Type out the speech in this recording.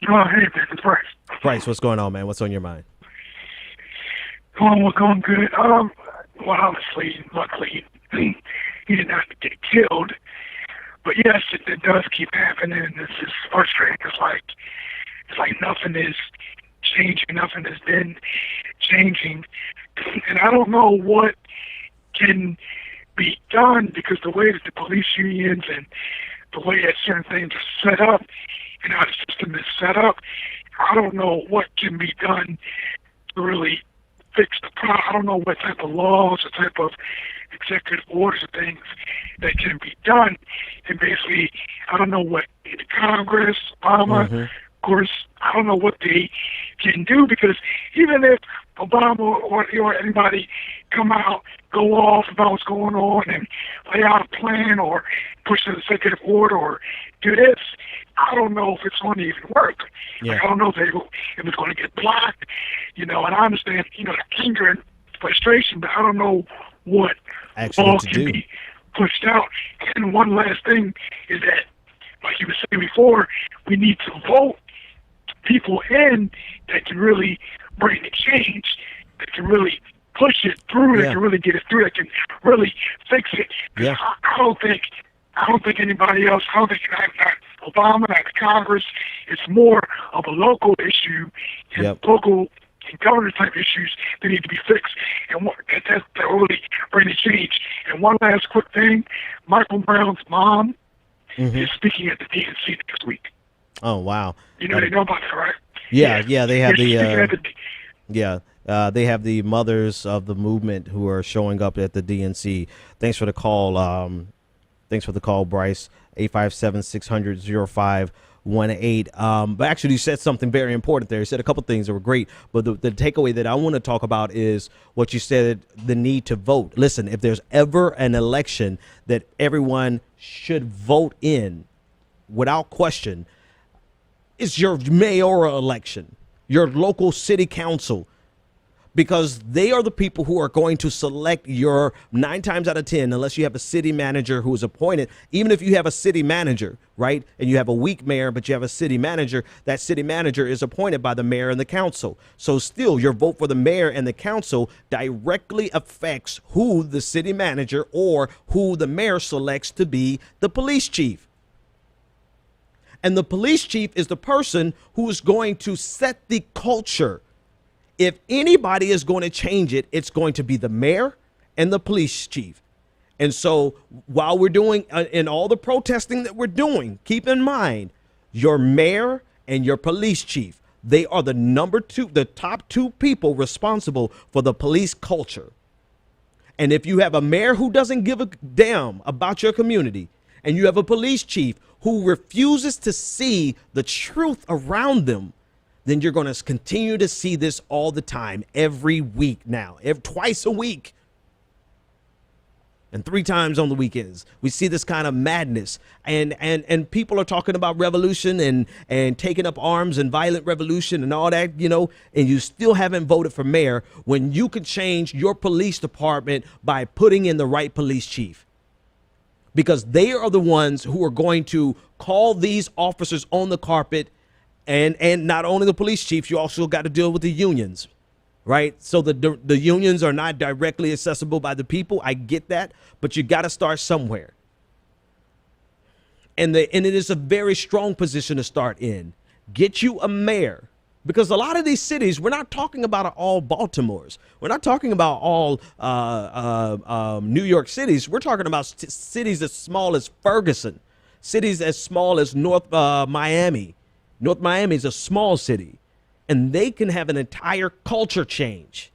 Oh, hey, man, it's Bryce. Bryce, what's going on, man? What's on your mind? We're going good. Well, obviously, luckily, he did not get killed. But yes, it does keep happening, and it's just frustrating. It's like nothing is changing, nothing has been changing, and I don't know what can be done because the way that the police unions and the way that certain things are set up and how the system is set up, I don't know what can be done to really fix the problem. I don't know what type of laws or type of executive orders or things that can be done. And basically, I don't know what the Congress, Obama, of course, I don't know what they can do because even if Obama or anybody come out, go off about what's going on and lay out a plan or push an executive order or do this, I don't know if it's going to even work. Yeah. Like, I don't know if it's going to get blocked, and I understand, the anger and frustration, but I don't know what all can be pushed out. And one last thing is that, like you were saying before, we need to vote people in that can really bring the change, that can really push it through, that can really get it through, that can really fix it. Yeah. I don't think anybody else, I don't think not Obama, not Congress. It's more of a local issue and local and government type issues that need to be fixed, and that really bring the change. And one last quick thing, Michael Brown's mom is speaking at the DNC next week. Oh, wow. They know about that, right? Yeah, they have the they have the mothers of the movement who are showing up at the DNC. Thanks for the call. Thanks for the call, Bryce. 857-600-0518. But actually, you said something very important there. You said a couple things that were great. But the takeaway that I want to talk about is what you said, the need to vote. Listen, if there's ever an election that everyone should vote in without question, it's your mayoral election, your local city council, because they are the people who are going to select your 9 times out of 10, unless you have a city manager who is appointed. Even if you have a city manager, right, and you have a weak mayor, but you have a city manager, that city manager is appointed by the mayor and the council. So still, your vote for the mayor and the council directly affects who the city manager or who the mayor selects to be the police chief. And the police chief is the person who is going to set the culture. If anybody is going to change it, it's going to be the mayor and the police chief. And so while we're doing in all the protesting that we're doing, keep in mind your mayor and your police chief. They are the top 2 people responsible for the police culture. And if you have a mayor who doesn't give a damn about your community, and you have a police chief who refuses to see the truth around them, then you're going to continue to see this all the time, every week now, twice a week, and 3 times on the weekends. We see this kind of madness, and people are talking about revolution and taking up arms and violent revolution and all that, and you still haven't voted for mayor when you could change your police department by putting in the right police chief. Because they are the ones who are going to call these officers on the carpet. And not only the police chief, you also got to deal with the unions, right? So the unions are not directly accessible by the people. I get that, but you got to start somewhere. And it is a very strong position to start in. Get you a mayor. Because a lot of these cities, we're not talking about all Baltimores. We're not talking about all New York cities. We're talking about cities as small as Ferguson, cities as small as North Miami. North Miami is a small city, and they can have an entire culture change.